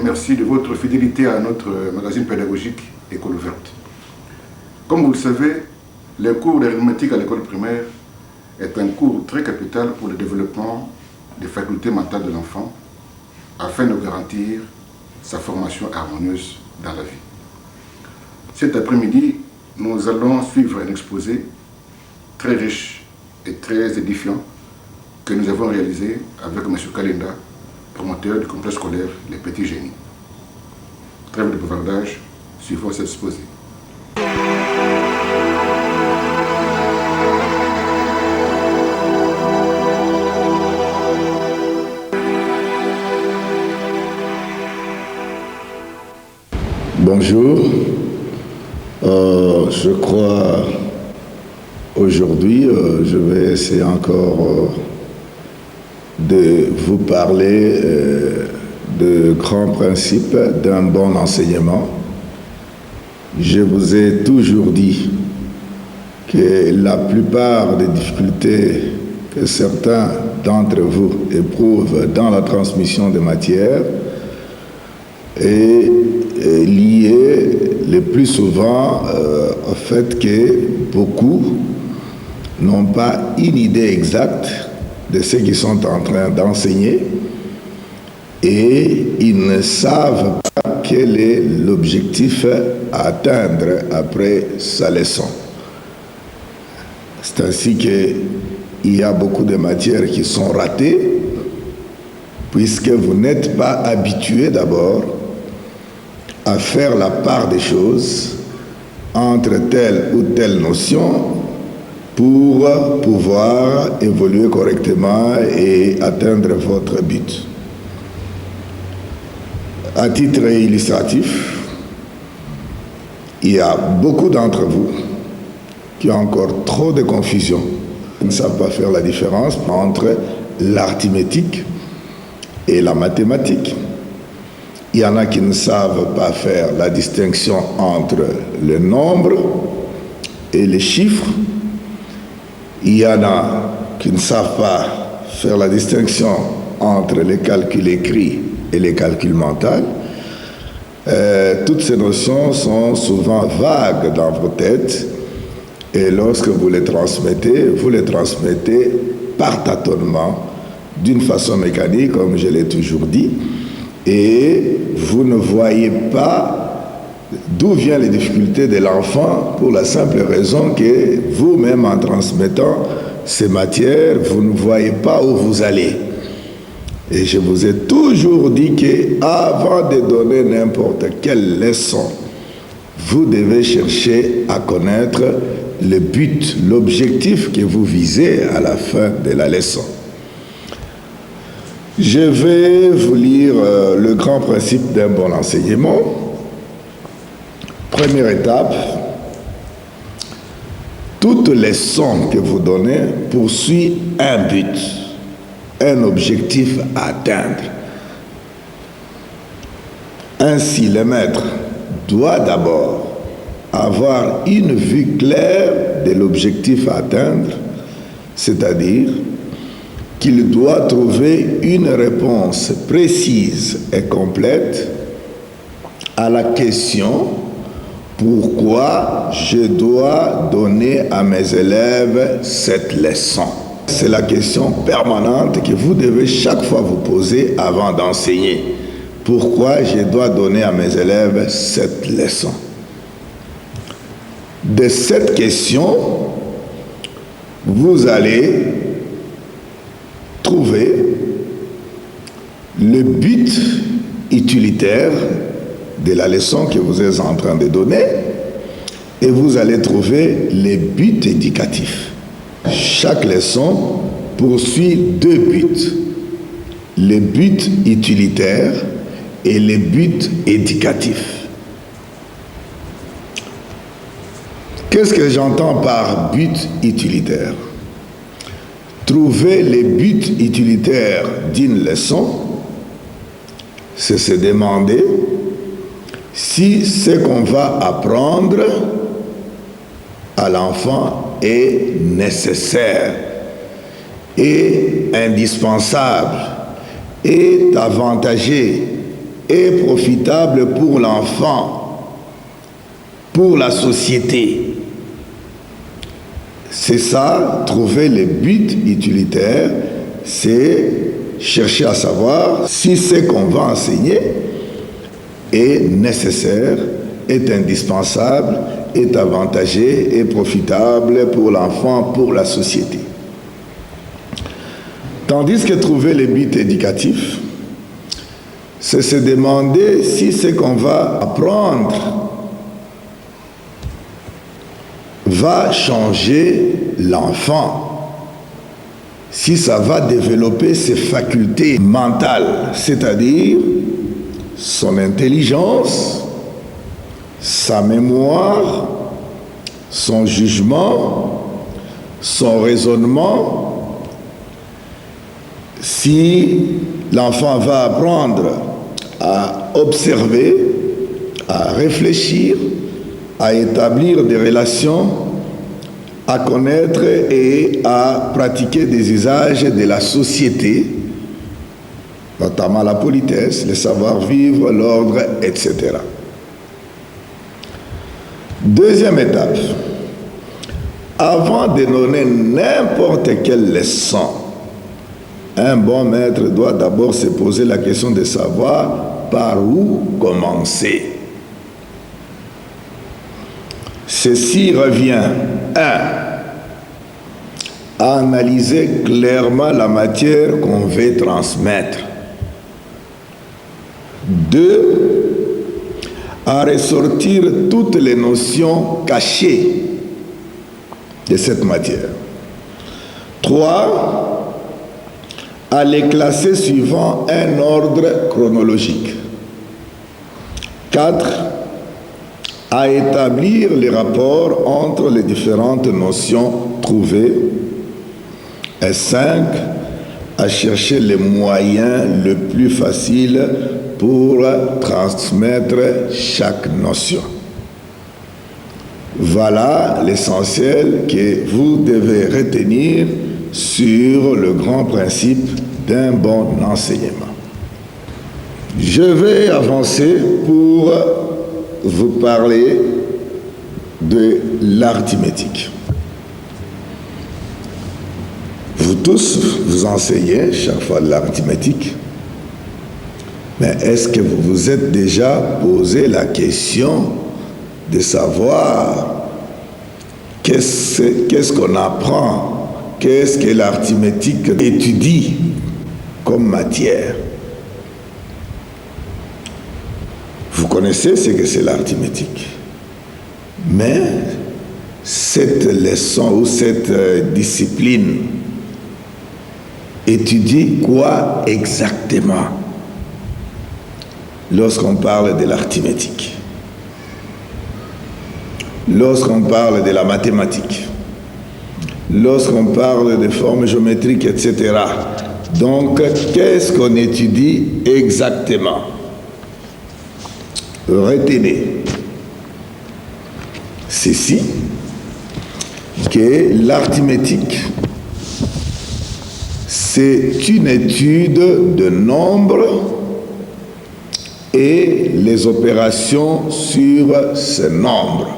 Merci de votre fidélité à notre magazine pédagogique École ouverte. Comme vous le savez, le cours d'arithmétique à l'école primaire est un cours très capital pour le développement des facultés mentales de l'enfant afin de garantir sa formation harmonieuse dans la vie. Cet après-midi, nous allons suivre un exposé très riche et très édifiant que nous avons réalisé avec M. Kalinda, promoteur du complexe scolaire Les Petits Génies. Trêve de bavardage, suivons cet exposé. Bonjour, je crois aujourd'hui je vais essayer encore de vous parler de grands principes d'un bon enseignement. Je vous ai toujours dit que la plupart des difficultés que certains d'entre vous éprouvent dans la transmission des matières est liée le plus souvent au fait que beaucoup n'ont pas une idée exacte de ce qu'ils sont en train d'enseigner et ils ne savent pas quel est l'objectif à atteindre après sa leçon. C'est ainsi qu'il y a beaucoup de matières qui sont ratées puisque vous n'êtes pas habitué d'abord à faire la part des choses entre telle ou telle notion pour pouvoir évoluer correctement et atteindre votre but. À titre illustratif, il y a beaucoup d'entre vous qui ont encore trop de confusion. Ils ne savent pas faire la différence entre l'arithmétique et la mathématique. Il y en a qui ne savent pas faire la distinction entre le nombre et les chiffres. Il y en a qui ne savent pas faire la distinction entre les calculs écrits et les calculs mentaux. Toutes ces notions sont souvent vagues dans vos têtes et lorsque vous les transmettez par tâtonnement, d'une façon mécanique, comme je l'ai toujours dit, et vous ne voyez pas d'où viennent les difficultés de l'enfant pour la simple raison que vous-même, en transmettant ces matières, vous ne voyez pas où vous allez. Et je vous ai toujours dit qu'avant de donner n'importe quelle leçon, vous devez chercher à connaître le but, l'objectif que vous visez à la fin de la leçon. Je vais vous lire le grand principe d'un bon enseignement. Première étape, toute leçon que vous donnez poursuit un but, un objectif à atteindre. Ainsi, le maître doit d'abord avoir une vue claire de l'objectif à atteindre, c'est-à-dire qu'il doit trouver une réponse précise et complète à la question « Pourquoi je dois donner à mes élèves cette leçon ?» C'est la question permanente que vous devez chaque fois vous poser avant d'enseigner. Pourquoi je dois donner à mes élèves cette leçon? De cette question, vous allez trouver le but utilitaire de la leçon que vous êtes en train de donner et vous allez trouver les buts éducatifs. Chaque leçon poursuit deux buts, le but utilitaire et le but éducatif. Qu'est-ce que j'entends par but utilitaire? Trouver les buts utilitaires d'une leçon, c'est se demander si ce qu'on va apprendre à l'enfant est nécessaire, est indispensable, est avantageux et profitable pour l'enfant, pour la société. C'est ça, trouver les buts utilitaires, c'est chercher à savoir si ce qu'on va enseigner est nécessaire, est indispensable, est avantageux, est profitable pour l'enfant, pour la société. Tandis que trouver les buts éducatifs, c'est se demander si ce qu'on va apprendre va changer l'enfant, si ça va développer ses facultés mentales, c'est-à-dire son intelligence, sa mémoire, son jugement, son raisonnement. Si l'enfant va apprendre à observer, à réfléchir, à établir des relations, à connaître et à pratiquer des usages de la société, notamment la politesse, le savoir-vivre, l'ordre, etc. Deuxième étape, avant de donner n'importe quelle leçon, un bon maître doit d'abord se poser la question de savoir par où commencer. Ceci revient, 1. à analyser clairement la matière qu'on veut transmettre. 2. à ressortir toutes les notions cachées de cette matière. 3. à les classer suivant un ordre chronologique. 4. à établir les rapports entre les différentes notions trouvées. Et 5. à chercher les moyens le plus faciles pour transmettre chaque notion. Voilà l'essentiel que vous devez retenir sur le grand principe d'un bon enseignement. Je vais avancer pour vous parler de l'arithmétique. Vous tous, vous enseignez chaque fois de l'arithmétique, mais est-ce que vous vous êtes déjà posé la question de savoir qu'est-ce qu'on apprend, qu'est-ce que l'arithmétique étudie comme matière? Vous connaissez ce que c'est l'arithmétique. Mais cette leçon ou cette discipline étudie quoi exactement lorsqu'on parle de l'arithmétique? Lorsqu'on parle de la mathématique, lorsqu'on parle des formes géométriques, etc. Donc, qu'est-ce qu'on étudie exactement? Retenez ceci, que l'arithmétique, c'est une étude de nombres et les opérations sur ces nombres.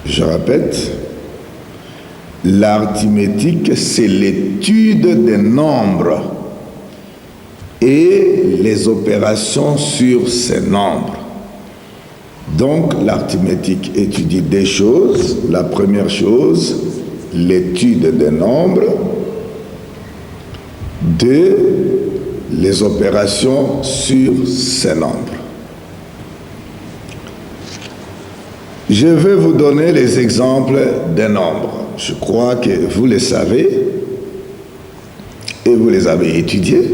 Je répète, l'arithmétique, c'est l'étude des nombres et les opérations sur ces nombres. Donc, l'arithmétique étudie des choses. La première chose, l'étude des nombres. 2, les opérations sur ces nombres. Je vais vous donner les exemples des nombres. Je crois que vous les savez et vous les avez étudiés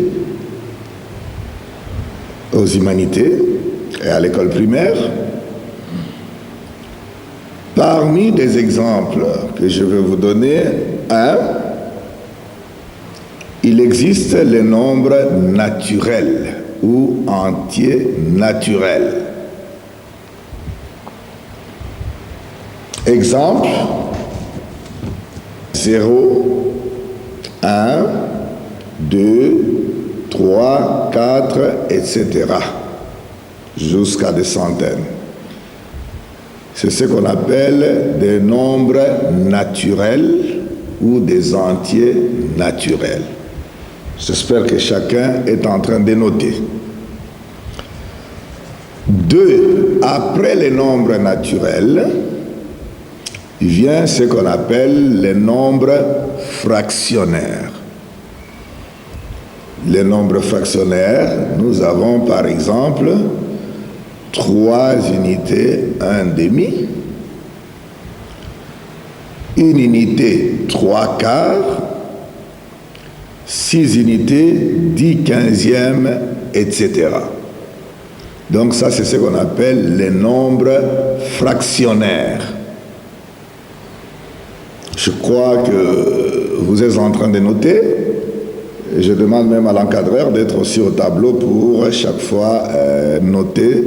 aux humanités et à l'école primaire. Parmi les exemples que je vais vous donner, 1, il existe les nombres naturels ou entiers naturels. Exemple, 0, 1, 2, 3, 4, etc. jusqu'à des centaines. C'est ce qu'on appelle des nombres naturels ou des entiers naturels. J'espère que chacun est en train de noter. 2. Après les nombres naturels, vient ce qu'on appelle les nombres fractionnaires. Les nombres fractionnaires, nous avons par exemple 3 unités 1 demi, une unité 3 quarts, 6 unités 10 quinzièmes, etc. Donc ça, c'est ce qu'on appelle les nombres fractionnaires. Je crois que vous êtes en train de noter. Je demande même à l'encadreur d'être aussi au tableau pour chaque fois noter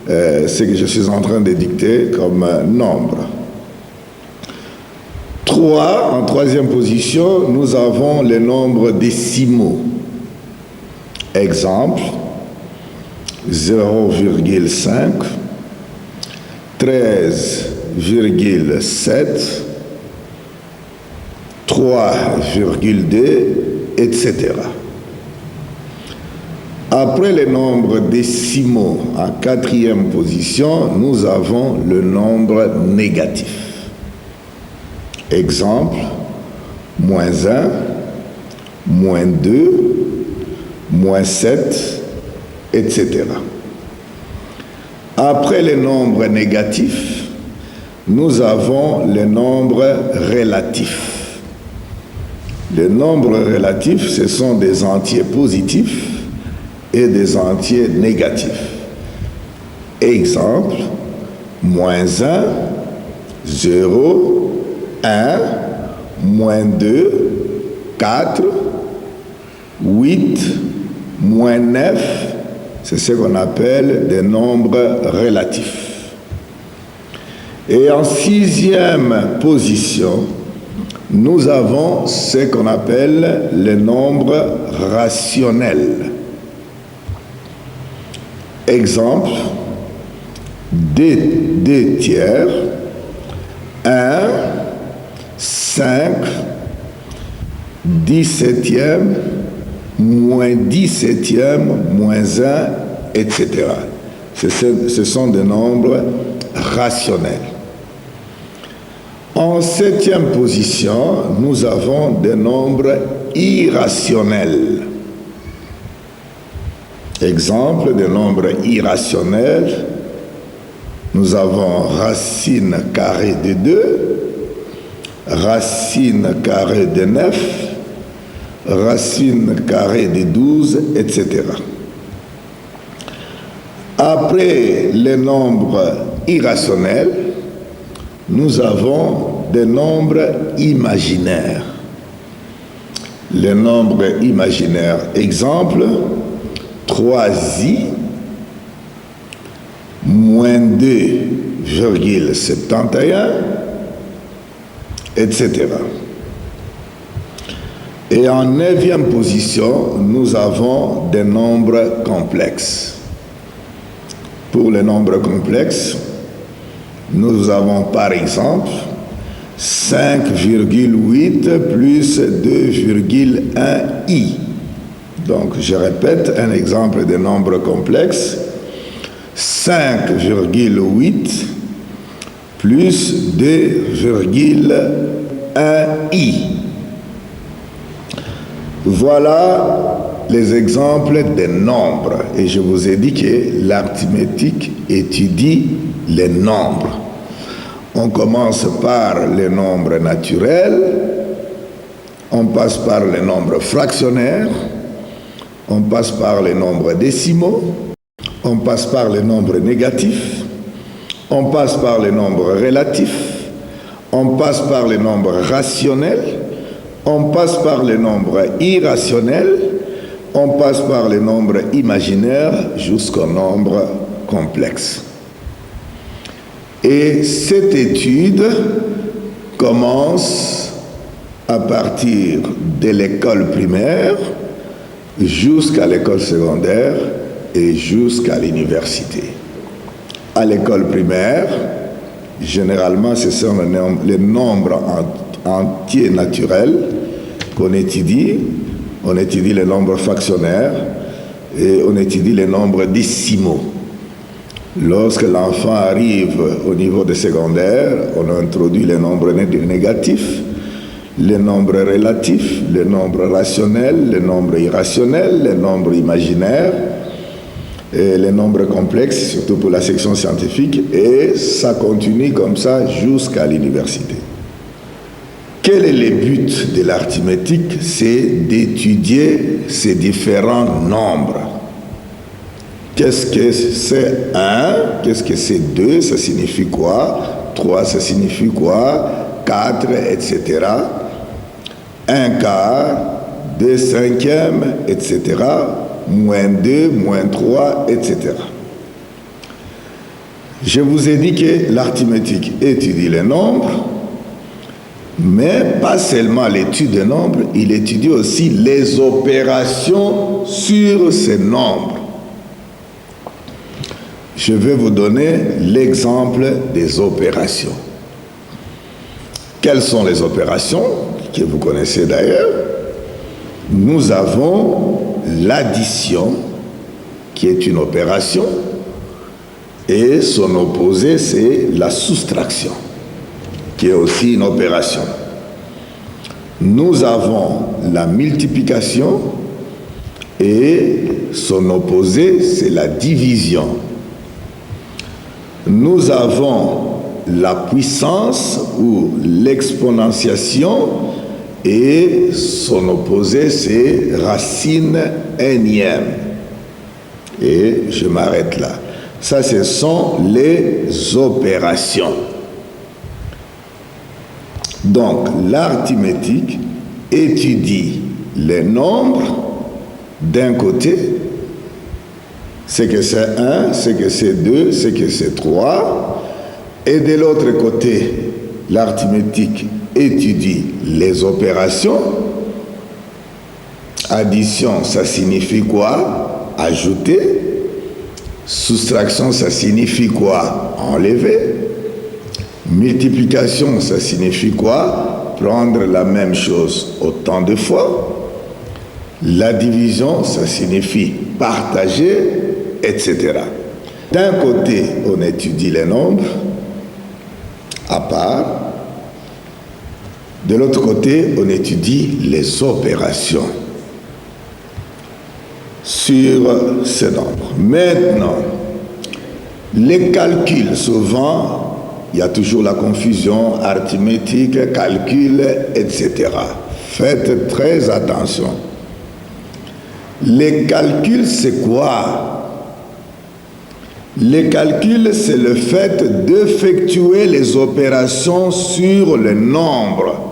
ce que je suis en train de dicter comme nombre. 3, en troisième position, nous avons les nombres décimaux. Exemple, 0,5, 13,7, 3,2, etc. Après les nombres décimaux, en quatrième position, nous avons le nombre négatif. Exemple, moins 1, moins 2, moins 7, etc. Après les nombres négatifs, nous avons les nombres relatifs. Les nombres relatifs, ce sont des entiers positifs et des entiers négatifs. Exemple, moins 1, 0, 1, moins 2, 4, 8, moins 9, c'est ce qu'on appelle des nombres relatifs. Et en sixième position, nous avons ce qu'on appelle les nombres rationnels. Exemple, 2 tiers, 1, 5, 17e, moins 17e, moins 1, etc. Ce sont des nombres rationnels. En septième position, nous avons des nombres irrationnels. Exemple des nombres irrationnels, nous avons racine carrée de 2, racine carrée de 9, racine carrée de 12, etc. Après les nombres irrationnels, nous avons des nombres imaginaires. Les nombres imaginaires, exemple, 3i moins 2,71, etc. Et en neuvième position, nous avons des nombres complexes. Pour les nombres complexes, nous avons par exemple 5,8 plus 2,1i. Donc, je répète un exemple de nombre complexe. 5,8 plus 2,1i. Voilà les exemples des nombres. Et je vous ai dit que l'arithmétique étudie les nombres. On commence par les nombres naturels, on passe par les nombres fractionnaires, on passe par les nombres décimaux, on passe par les nombres négatifs, on passe par les nombres relatifs, on passe par les nombres rationnels, on passe par les nombres irrationnels, on passe par les nombres imaginaires jusqu'aux nombres complexes. Et cette étude commence à partir de l'école primaire jusqu'à l'école secondaire et jusqu'à l'université. À l'école primaire, généralement, ce sont les nombres entiers naturels qu'on étudie. On étudie les nombres fractionnaires et on étudie les nombres décimaux. Lorsque l'enfant arrive au niveau de secondaire, on introduit les nombres négatifs, les nombres relatifs, les nombres rationnels, les nombres irrationnels, les nombres imaginaires, et les nombres complexes, surtout pour la section scientifique, et ça continue comme ça jusqu'à l'université. Quel est le but de l'arithmétique? C'est d'étudier ces différents nombres. Qu'est-ce que c'est 1? Qu'est-ce que c'est 2? Ça signifie quoi? 3, ça signifie quoi? 4, etc. 1 quart, 2 cinquièmes, etc. moins 2, moins 3, etc. Je vous ai dit que l'arithmétique étudie les nombres, mais pas seulement l'étude des nombres, il étudie aussi les opérations sur ces nombres. Je vais vous donner l'exemple des opérations. Quelles sont les opérations que vous connaissez d'ailleurs? Nous avons l'addition, qui est une opération, et son opposé, c'est la soustraction, qui est aussi une opération. Nous avons la multiplication, et son opposé, c'est la division. Nous avons la puissance ou l'exponentiation, et son opposé, c'est racine énième. Et je m'arrête là. Ça, ce sont les opérations. Donc, l'arithmétique étudie les nombres d'un côté, c'est que c'est 1, c'est que c'est 2, c'est que c'est 3, et de l'autre côté, l'arithmétique étudie les opérations. Addition, ça signifie quoi? Ajouter. Soustraction, ça signifie quoi? Enlever. Multiplication, ça signifie quoi? Prendre la même chose autant de fois. La division, ça signifie partager, etc. D'un côté, on étudie les nombres à part. De l'autre côté, on étudie les opérations sur ces nombres. Maintenant, les calculs, souvent, il y a toujours la confusion arithmétique, calcul, etc. Faites très attention. Les calculs, c'est quoi? Les calculs, c'est le fait d'effectuer les opérations sur le nombre.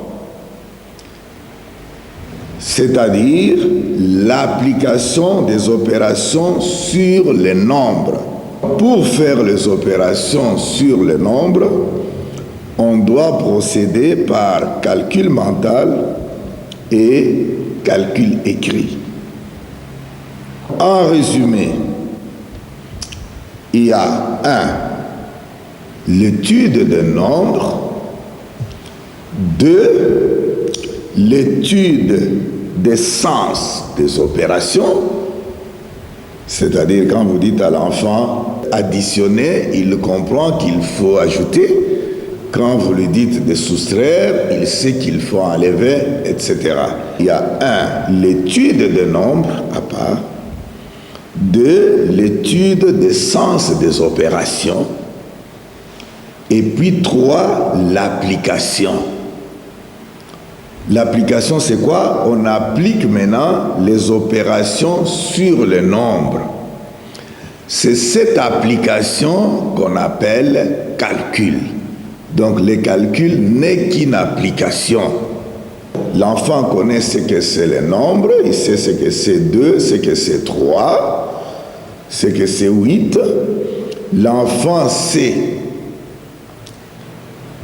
C'est-à-dire l'application des opérations sur les nombres. Pour faire les opérations sur les nombres, on doit procéder par calcul mental et calcul écrit. En résumé, il y a 1. L'étude des nombres. 2. L'étude des sens des opérations. C'est-à-dire quand vous dites à l'enfant additionner, il comprend qu'il faut ajouter. Quand vous lui dites de soustraire, il sait qu'il faut enlever, etc. Il y a 1. L'étude des nombres à part. 2. L'étude des sens des opérations. Et puis 3. L'application. L'application, c'est quoi? On applique maintenant les opérations sur le nombre. C'est cette application qu'on appelle calcul. Donc, le calcul n'est qu'une application. L'enfant connaît ce que c'est le nombre, il sait ce que c'est 2, ce que c'est 3, ce que c'est 8. L'enfant sait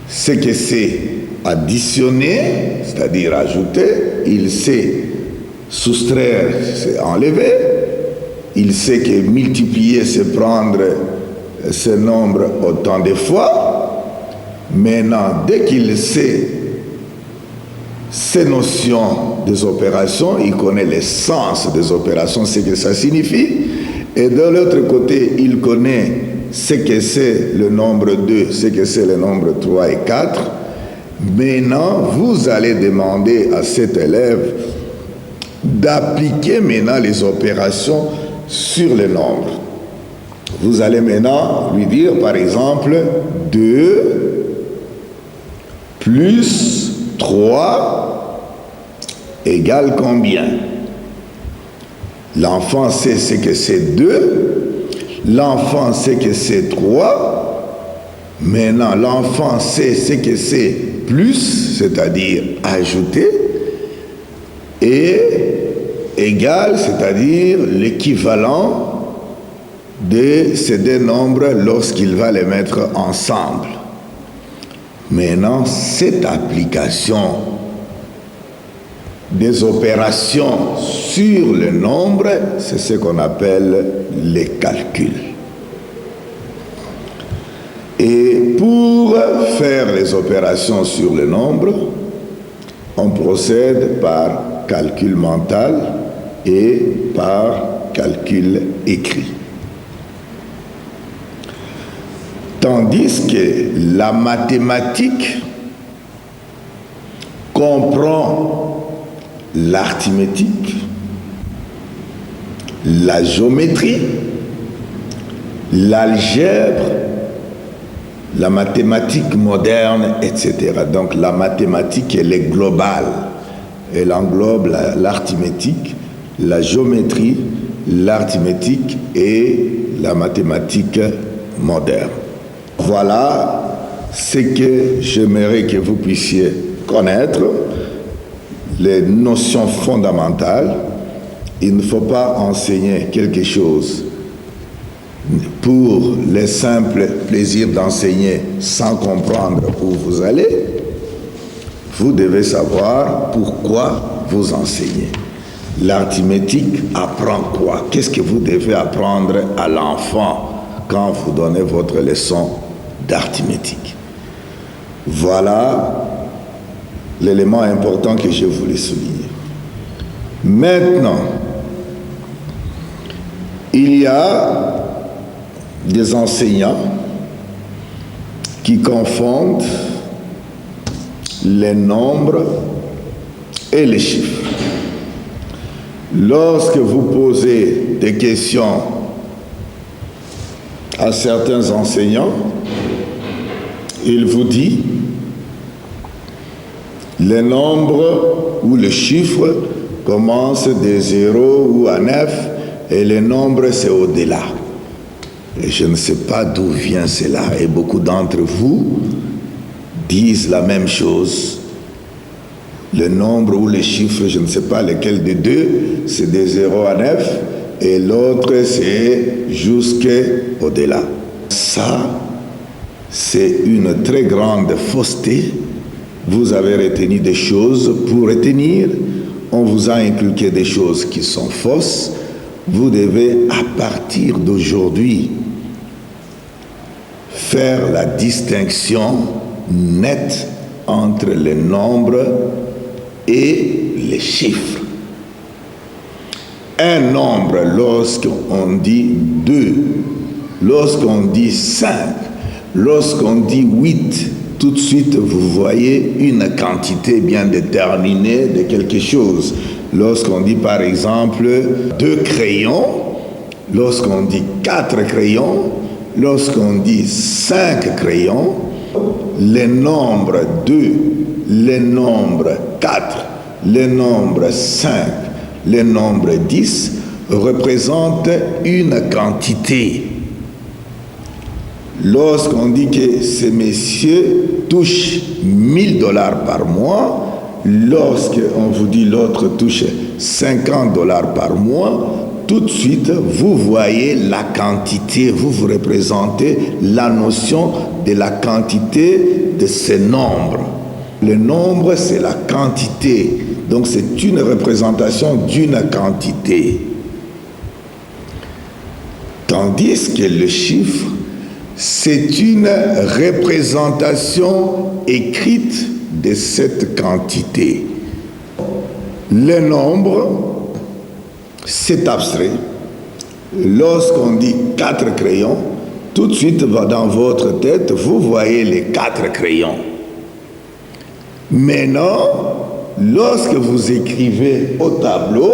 ce que c'est additionner, c'est-à-dire ajouter. Il sait Soustraire, c'est enlever. Il sait que multiplier, c'est prendre ce nombre autant de fois. Maintenant, dès qu'il sait ces notions des opérations, il connaît le sens des opérations, ce que ça signifie. Et de l'autre côté, il connaît ce que c'est le nombre 2, ce que c'est le nombre 3 et 4. Maintenant, vous allez demander à cet élève d'appliquer maintenant les opérations sur les nombres. Vous allez maintenant lui dire, par exemple, 2 plus 3 égale combien? L'enfant sait ce que c'est 2, l'enfant sait que c'est 3, maintenant l'enfant sait ce que c'est plus, c'est-à-dire ajouter, et égal, c'est-à-dire l'équivalent de ces deux nombres lorsqu'il va les mettre ensemble. Maintenant, cette application des opérations sur le nombre, c'est ce qu'on appelle les calculs. Et pour faire les opérations sur le nombre, on procède par calcul mental et par calcul écrit. Tandis que la mathématique comprend l'arithmétique, la géométrie, l'algèbre, la mathématique moderne, etc. Donc la mathématique, elle est globale. Elle englobe l'arithmétique, la géométrie, l'arithmétique et la mathématique moderne. Voilà ce que j'aimerais que vous puissiez connaître, les notions fondamentales. Il ne faut pas enseigner quelque chose pour le simple plaisir d'enseigner sans comprendre où vous allez. Vous devez savoir pourquoi vous enseignez. L'arithmétique apprend quoi? Qu'est-ce que vous devez apprendre à l'enfant quand vous donnez votre leçon d'arithmétique? Voilà l'élément important que je voulais souligner. Maintenant, il y a des enseignants qui confondent les nombres et les chiffres. Lorsque vous posez des questions à certains enseignants, il vous dit les nombres ou les chiffres commencent de 0 ou à 9 et les nombres c'est au-delà. Et je ne sais pas d'où vient cela. Et beaucoup d'entre vous disent la même chose. Le nombre ou les chiffres, je ne sais pas lequel des deux, c'est de 0 à 9 et l'autre c'est jusqu'au-delà. Ça, c'est une très grande fausseté. Vous avez retenu des choses pour retenir. On vous a inculqué des choses qui sont fausses. Vous devez, à partir d'aujourd'hui, faire la distinction nette entre les nombres et les chiffres. Un nombre, lorsqu'on dit 2, lorsqu'on dit 5, lorsqu'on dit 8, tout de suite vous voyez une quantité bien déterminée de quelque chose. Lorsqu'on dit par exemple 2 crayons, lorsqu'on dit 4 crayons, lorsqu'on dit 5 crayons, les nombres 2, les nombres 4, les nombres 5, les nombres 10 représentent une quantité. Lorsqu'on dit que ces messieurs touchent $1000 par mois, lorsqu'on vous dit l'autre touche $50 par mois, tout de suite, vous voyez la quantité, vous représentez la notion de la quantité de ces nombres. Le nombre, c'est la quantité Donc c'est une représentation d'une quantité. Tandis que le chiffre, c'est une représentation écrite de cette quantité. Le nombre, c'est abstrait. Lorsqu'on dit 4 crayons, tout de suite dans votre tête, vous voyez les 4 crayons. Maintenant, lorsque vous écrivez au tableau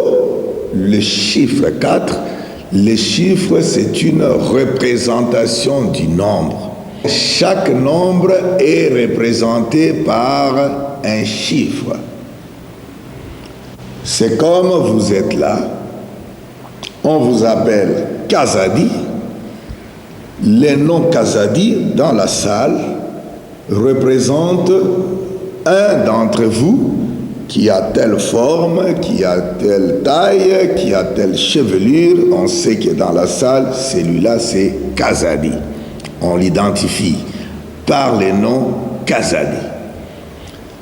le chiffre 4, le chiffre, c'est une représentation du nombre. Chaque nombre est représenté par un chiffre. C'est comme vous êtes là, on vous appelle Kazadi. Le nom Kazadi dans la salle représente un d'entre vous qui a telle forme, qui a telle taille, qui a telle chevelure. On sait que dans la salle, celui-là, c'est Kazadi. On l'identifie par le nom Kazadi.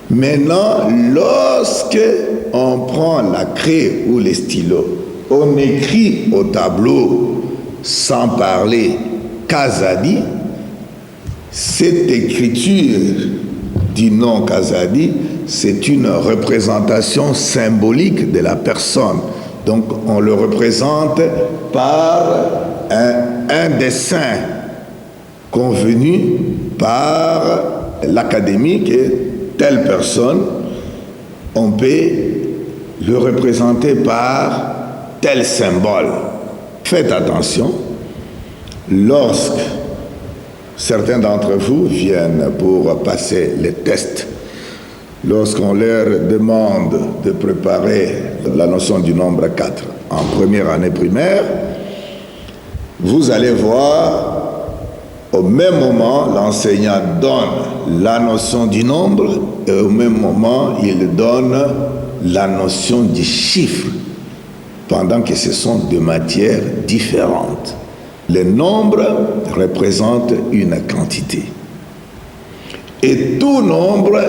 Maintenant, lorsque on prend la craie ou les stylos, on écrit au tableau sans parler Kazadi, cette écriture du nom Kazadi, c'est une représentation symbolique de la personne. Donc on le représente par un dessin convenu par l'académie que telle personne, on peut le représenter par tel symbole. Faites attention, lorsque certains d'entre vous viennent pour passer les tests, lorsqu'on leur demande de préparer la notion du nombre 4 en première année primaire, vous allez voir, au même moment, l'enseignant donne la notion du nombre et au même moment, il donne la notion du chiffre, pendant que ce sont deux matières différentes. Le nombre représente une quantité. Et tout nombre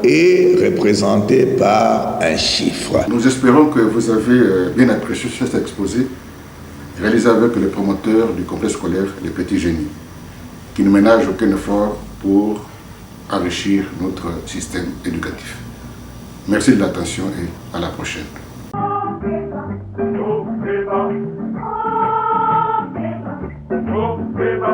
est représenté par un chiffre. Nous espérons que vous avez bien apprécié cet exposé réalisé avec les promoteurs du complexe scolaire Les Petits Génies, qui ne ménagent aucun effort pour enrichir notre système éducatif. Merci de l'attention et à la prochaine.